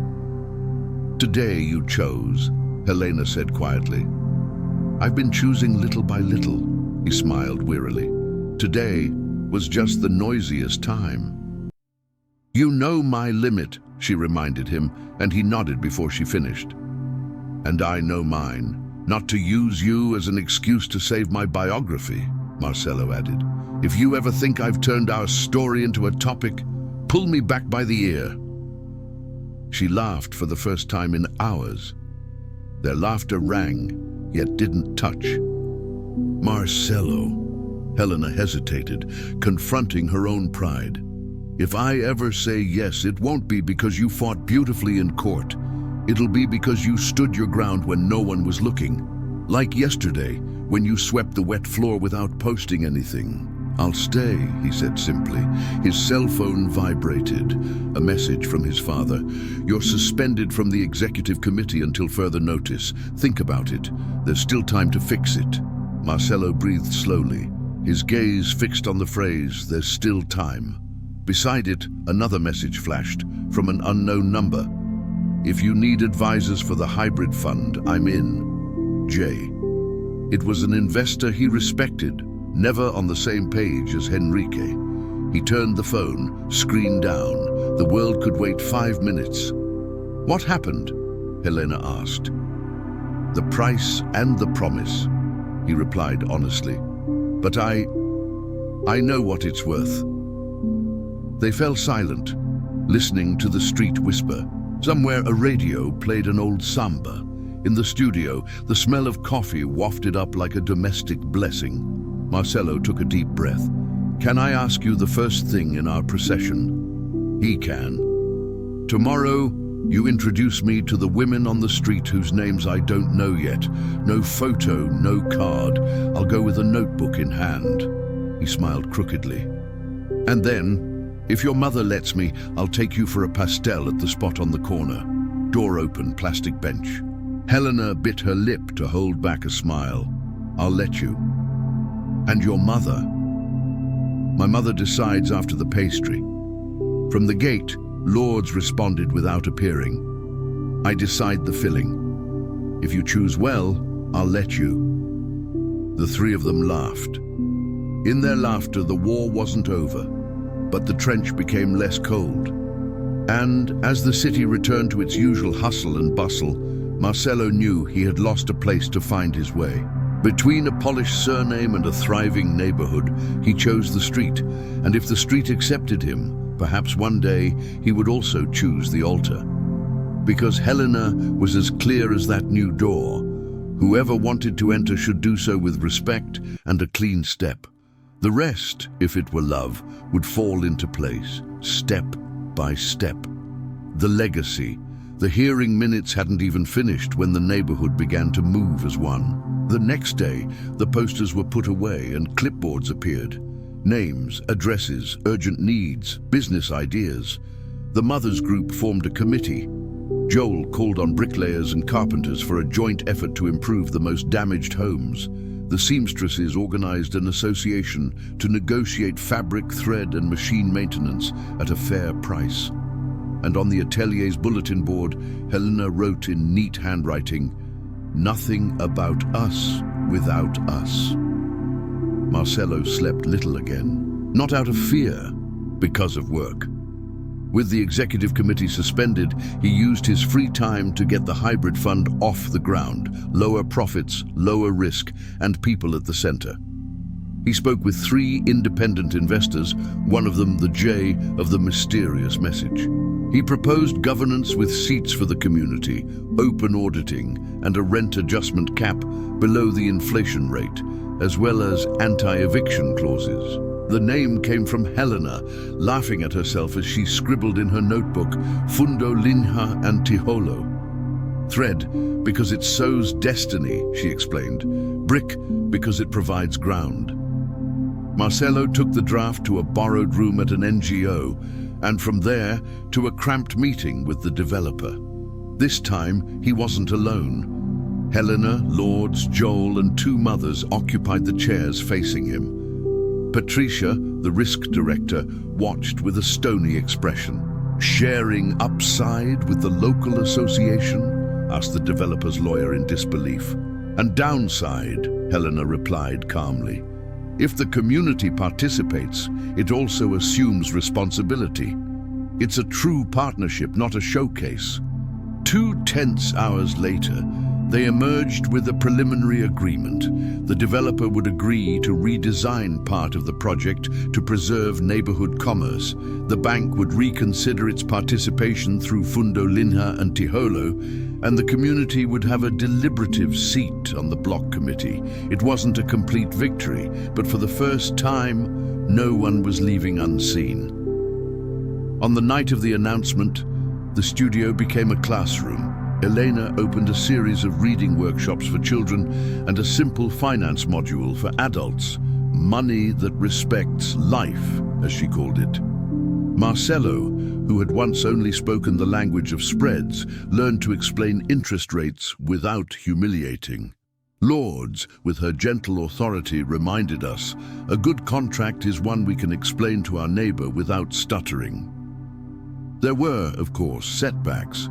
A: "Today you chose," Helena said quietly. "I've been choosing little by little," he smiled wearily. "Today was just the noisiest time." "You know my limit," she reminded him, and he nodded before she finished. "And I know mine. Not to use you as an excuse to save my biography," Marcelo added. "If you ever think I've turned our story into a topic, pull me back by the ear." She laughed for the first time in hours. Their laughter rang, yet didn't touch. Marcelo. Helena hesitated, confronting her own pride. If I ever say yes, it won't be because you fought beautifully in court. It'll be because you stood your ground when no one was looking. Like yesterday, when you swept the wet floor without posting anything. I'll stay, he said simply. His cell phone vibrated. A message from his father. You're suspended from the executive committee until further notice. Think about it. There's still time to fix it. Marcelo breathed slowly, his gaze fixed on the phrase, there's still time. Beside it, another message flashed from an unknown number. If you need advisors for the hybrid fund, I'm in. J. It was an investor he respected, never on the same page as Henrique. He turned the phone, screen down. The world could wait 5 minutes. What happened? Helena asked. The price and the promise, he replied honestly. But I know what it's worth. They fell silent, listening to the street whisper. Somewhere a radio played an old samba. In the studio, the smell of coffee wafted up like a domestic blessing. Marcelo took a deep breath. Can I ask you the first thing in our procession? He can. Tomorrow, you introduce me to the women on the street whose names I don't know yet. No photo, no card. I'll go with a notebook in hand. He smiled crookedly. And then, if your mother lets me, I'll take you for a pastel at the spot on the corner. Door open, plastic bench. Helena bit her lip to hold back a smile. I'll let you. And your mother? My mother decides after the pastry. From the gate, Lords responded without appearing. I decide the filling. If you choose well, I'll let you. The three of them laughed. In their laughter, the war wasn't over, but the trench became less cold. And as the city returned to its usual hustle and bustle, Marcelo knew he had lost a place to find his way. Between a polished surname and a thriving neighborhood, he chose the street, and if the street accepted him, perhaps one day he would also choose the altar. Because Helena was as clear as that new door. Whoever wanted to enter should do so with respect and a clean step. The rest, if it were love, would fall into place, step by step. The legacy. The hearing minutes hadn't even finished when the neighborhood began to move as one. The next day, the posters were put away and clipboards appeared. Names, addresses, urgent needs, business ideas. The mothers group formed a committee. Joel called on bricklayers and carpenters for a joint effort to improve the most damaged homes. The seamstresses organized an association to negotiate fabric, thread, and machine maintenance at a fair price. And on the atelier's bulletin board, Helena wrote in neat handwriting, "Nothing about us without us." Marcelo slept little again, not out of fear, because of work. With the executive committee suspended, he used his free time to get the hybrid fund off the ground, lower profits, lower risk, and people at the center. He spoke with 3 independent investors, one of them the J of the mysterious message. He proposed governance with seats for the community, open auditing, and a rent adjustment cap below the inflation rate, as well as anti-eviction clauses. The name came from Helena, laughing at herself as she scribbled in her notebook, Fundo Linha and Tijolo. Thread, because it sows destiny, she explained. Brick, because it provides ground. Marcelo took the draft to a borrowed room at an NGO, and from there to a cramped meeting with the developer. This time, he wasn't alone. Helena, Lords, Joel, and 2 mothers occupied the chairs facing him. Patricia, the risk director, watched with a stony expression. Sharing upside with the local association? Asked the developer's lawyer in disbelief. And downside, Helena replied calmly. If the community participates, it also assumes responsibility. It's a true partnership, not a showcase. 2 tense hours later, they emerged with a preliminary agreement. The developer would agree to redesign part of the project to preserve neighborhood commerce. The bank would reconsider its participation through Fundo Linha and Tijolo, and the community would have a deliberative seat on the block committee. It wasn't a complete victory, but for the first time, no one was leaving unseen. On the night of the announcement, the studio became a classroom. Elena opened a series of reading workshops for children and a simple finance module for adults, Money That Respects Life, as she called it. Marcelo, who had once only spoken the language of spreads, learned to explain interest rates without humiliating. Lourdes, with her gentle authority, reminded us, a good contract is one we can explain to our neighbor without stuttering. There were, of course, setbacks.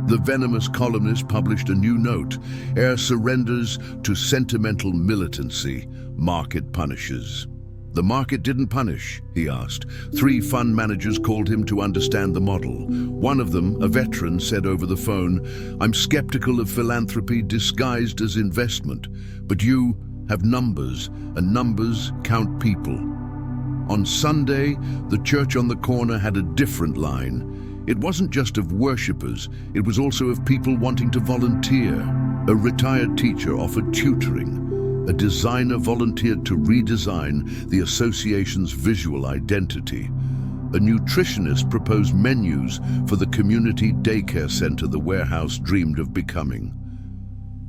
A: The venomous columnist published a new note: heir surrenders to sentimental militancy, market punishes. The market didn't punish, he asked. 3 fund managers called him to understand the model. One of them, a veteran, said over the phone, "I'm skeptical of philanthropy disguised as investment, but you have numbers, and numbers count people." On Sunday, the church on the corner had a different line. It wasn't just of worshippers, it was also of people wanting to volunteer. A retired teacher offered tutoring. A designer volunteered to redesign the association's visual identity. A nutritionist proposed menus for the community daycare center the warehouse dreamed of becoming.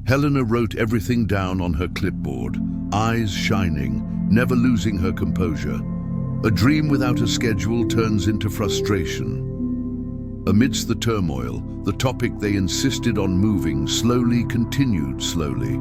A: Helena wrote everything down on her clipboard, eyes shining, never losing her composure. A dream without a schedule turns into frustration. Amidst the turmoil, the topic they insisted on moving slowly continued slowly.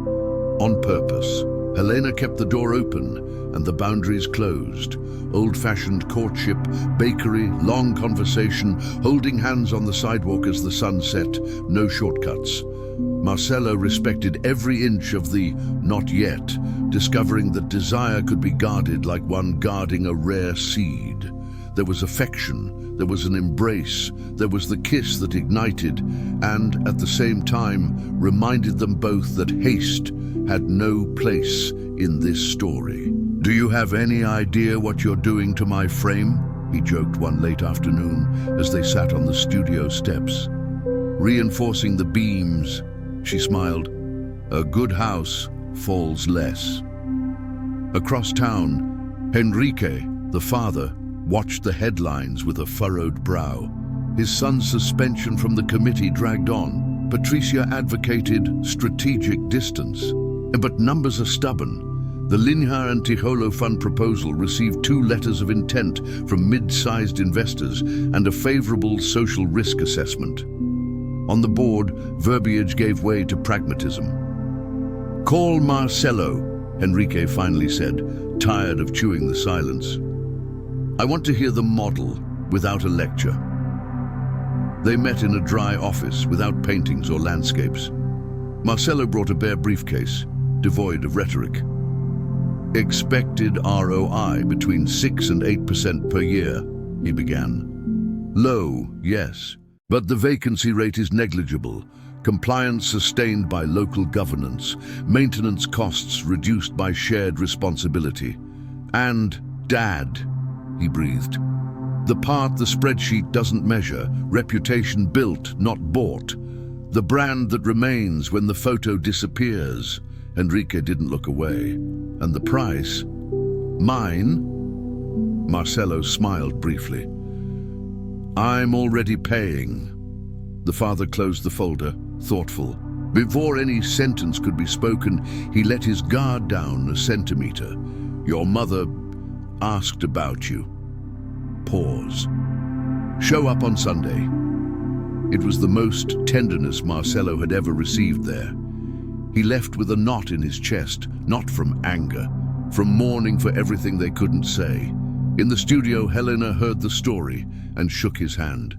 A: On purpose, Helena kept the door open and the boundaries closed. Old-fashioned courtship, bakery, long conversation, holding hands on the sidewalk as the sun set, no shortcuts. Marcelo respected every inch of the not yet, discovering that desire could be guarded like one guarding a rare seed. There was affection, there was an embrace, there was the kiss that ignited and, at the same time, reminded them both that haste had no place in this story. "Do you have any idea what you're doing to my frame?" he joked one late afternoon as they sat on the studio steps. "Reinforcing the beams," she smiled. "A good house falls less." Across town, Enrique, the father, watched the headlines with a furrowed brow. His son's suspension from the committee dragged on. Patricia advocated strategic distance. But numbers are stubborn. The Linhar and Tijolo Fund proposal received 2 letters of intent from mid-sized investors and a favorable social risk assessment. On the board, verbiage gave way to pragmatism. "Call Marcelo," Enrique finally said, tired of chewing the silence. "I want to hear the model without a lecture." They met in a dry office without paintings or landscapes. Marcelo brought a bare briefcase, devoid of rhetoric. "Expected ROI between 6 and 8% per year," he began. "Low, yes, but the vacancy rate is negligible. Compliance sustained by local governance, maintenance costs reduced by shared responsibility. And Dad," he breathed. "The part the spreadsheet doesn't measure, reputation built, not bought. The brand that remains when the photo disappears." Enrique didn't look away. "And the price?" "Mine?" Marcelo smiled briefly. "I'm already paying." The father closed the folder, thoughtful. Before any sentence could be spoken, he let his guard down a centimeter. "Your mother asked about you." Pause. "Show up on Sunday." It was the most tenderness Marcelo had ever received there. He left with a knot in his chest, not from anger, from mourning for everything they couldn't say. In the studio, Helena heard the story and shook his hand.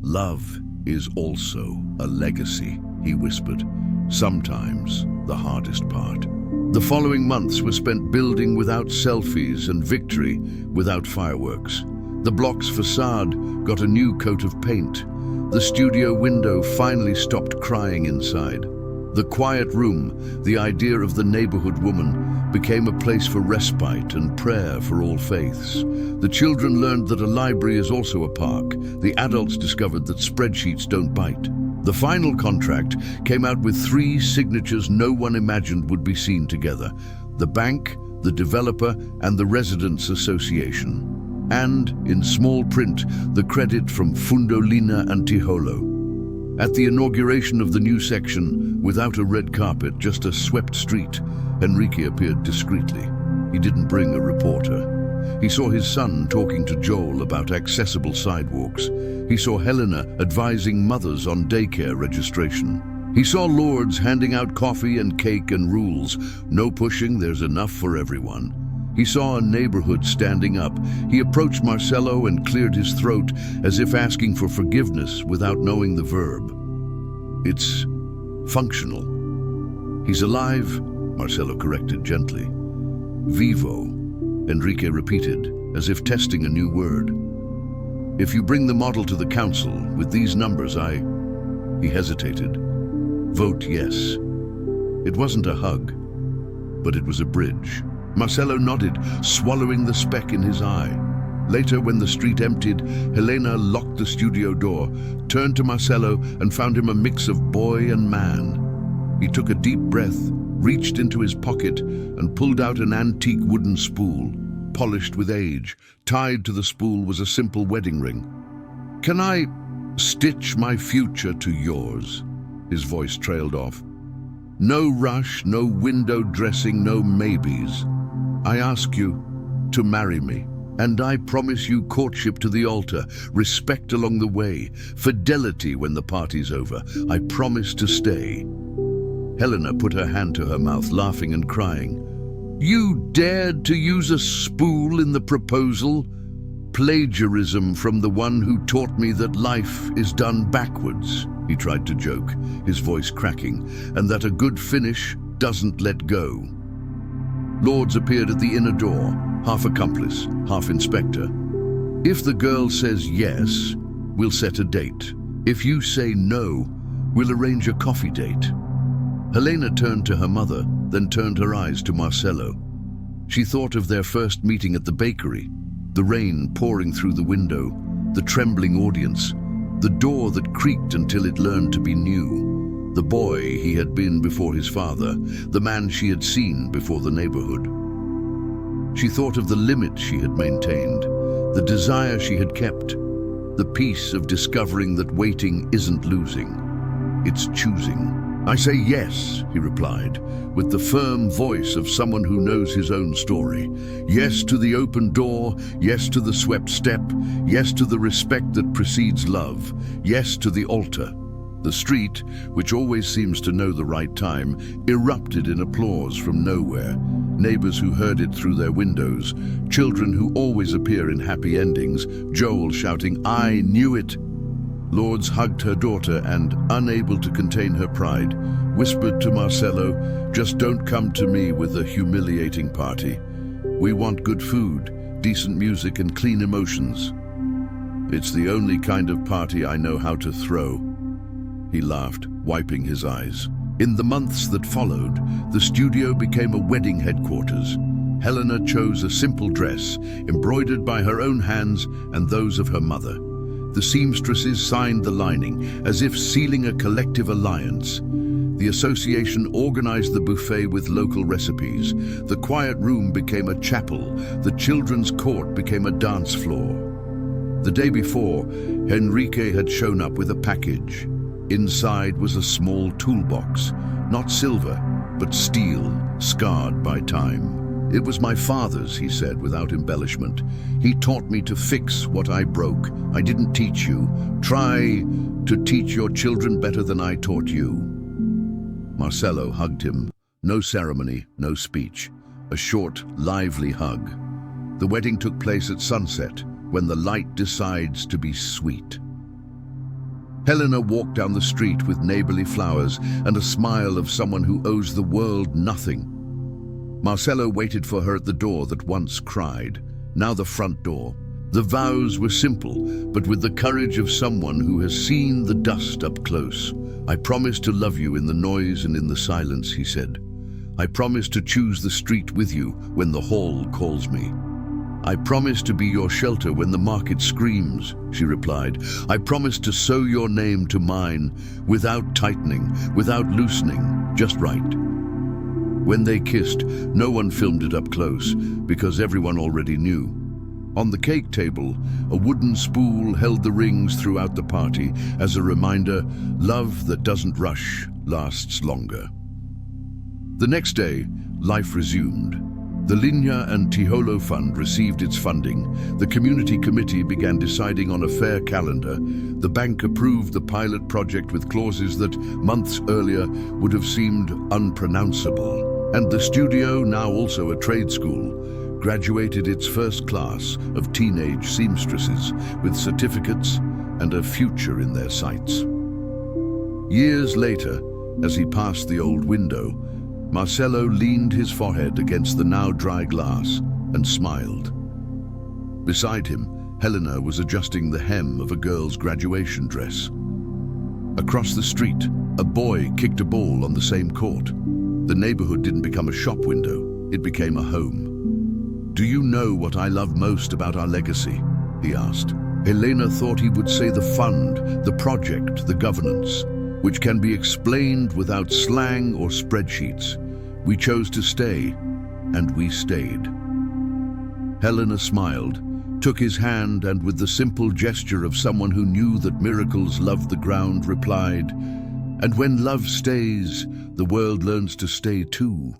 A: "Love is also a legacy," he whispered. "Sometimes the hardest part." The following months were spent building without selfies and victory without fireworks. The block's facade got a new coat of paint. The studio window finally stopped crying inside. The quiet room, the idea of the neighborhood woman, became a place for respite and prayer for all faiths. The children learned that a library is also a park. The adults discovered that spreadsheets don't bite. The final contract came out with 3 signatures no one imagined would be seen together: the bank, the developer, and the Residents Association. And, in small print, the credit from Fundolina and Tijolo. At the inauguration of the new section, without a red carpet, just a swept street, Enrique appeared discreetly. He didn't bring a reporter. He saw his son talking to Joel about accessible sidewalks. He saw Helena advising mothers on daycare registration. He saw lords handing out coffee and cake and rules. No pushing, there's enough for everyone. He saw a neighborhood standing up. He approached Marcelo and cleared his throat as if asking for forgiveness without knowing the verb. It's functional. He's alive, Marcelo corrected gently. Vivo, Enrique repeated, as if testing a new word. If you bring the model to the council with these numbers, He hesitated. Vote yes. It wasn't a hug, but it was a bridge. Marcelo nodded, swallowing the speck in his eye. Later, when the street emptied, Helena locked the studio door, turned to Marcelo and found him a mix of boy and man. He took a deep breath, reached into his pocket and pulled out an antique wooden spool, polished with age. Tied to the spool was a simple wedding ring. "Can I stitch my future to yours?" His voice trailed off. "No rush, no window dressing, no maybes. I ask you to marry me, and I promise you courtship to the altar, respect along the way, fidelity when the party's over. I promise to stay." Helena put her hand to her mouth, laughing and crying. "You dared to use a spool in the proposal? Plagiarism from the one who taught me that life is done backwards," he tried to joke, his voice cracking, "and that a good finish doesn't let go." Lords appeared at the inner door, half accomplice, half inspector. "If the girl says yes, we'll set a date. If you say no, we'll arrange a coffee date." Helena turned to her mother, then turned her eyes to Marcelo. She thought of their first meeting at the bakery, the rain pouring through the window, the trembling audience, the door that creaked until it learned to be new, the boy he had been before his father, the man she had seen before the neighborhood. She thought of the limit she had maintained, the desire she had kept, the peace of discovering that waiting isn't losing, it's choosing. "I say yes," he replied, with the firm voice of someone who knows his own story. "Yes to the open door, yes to the swept step, yes to the respect that precedes love, yes to the altar." The street, which always seems to know the right time, erupted in applause from nowhere. Neighbors who heard it through their windows, children who always appear in happy endings, Joel shouting, "I knew it!" Lords hugged her daughter and, unable to contain her pride, whispered to Marcelo, "Just don't come to me with a humiliating party. We want good food, decent music and clean emotions. It's the only kind of party I know how to throw." He laughed, wiping his eyes. In the months that followed, the studio became a wedding headquarters. Helena chose a simple dress, embroidered by her own hands and those of her mother. The seamstresses signed the lining, as if sealing a collective alliance. The association organized the buffet with local recipes. The quiet room became a chapel. The children's court became a dance floor. The day before, Enrique had shown up with a package. Inside was a small toolbox, not silver, but steel, scarred by time. "It was my father's," he said without embellishment. "He taught me to fix what I broke. I didn't teach you. Try to teach your children better than I taught you." Marcelo hugged him. No ceremony, no speech. A short, lively hug. The wedding took place at sunset, when the light decides to be sweet. Helena walked down the street with neighborly flowers and a smile of someone who owes the world nothing. Marcelo waited for her at the door that once cried, now the front door. The vows were simple, but with the courage of someone who has seen the dust up close. "I promise to love you in the noise and in the silence," he said. "I promise to choose the street with you when the hall calls me." "I promise to be your shelter when the market screams," she replied. "I promise to sew your name to mine, without tightening, without loosening, just right." When they kissed, no one filmed it up close, because everyone already knew. On the cake table, a wooden spool held the rings throughout the party as a reminder, love that doesn't rush lasts longer. The next day, life resumed. The Linya and Tiholo Fund received its funding. The community committee began deciding on a fair calendar. The bank approved the pilot project with clauses that, months earlier, would have seemed unpronounceable. And the studio, now also a trade school, graduated its first class of teenage seamstresses with certificates and a future in their sights. Years later, as he passed the old window, Marcelo leaned his forehead against the now dry glass and smiled. Beside him, Helena was adjusting the hem of a girl's graduation dress. Across the street, a boy kicked a ball on the same court. The neighborhood didn't become a shop window, it became a home. "Do you know what I love most about our legacy?" he asked. Helena thought he would say the fund, the project, the governance, which can be explained without slang or spreadsheets. We chose to stay, and we stayed. Helena smiled, took his hand, and with the simple gesture of someone who knew that miracles loved the ground, replied, "And when love stays, the world learns to stay too."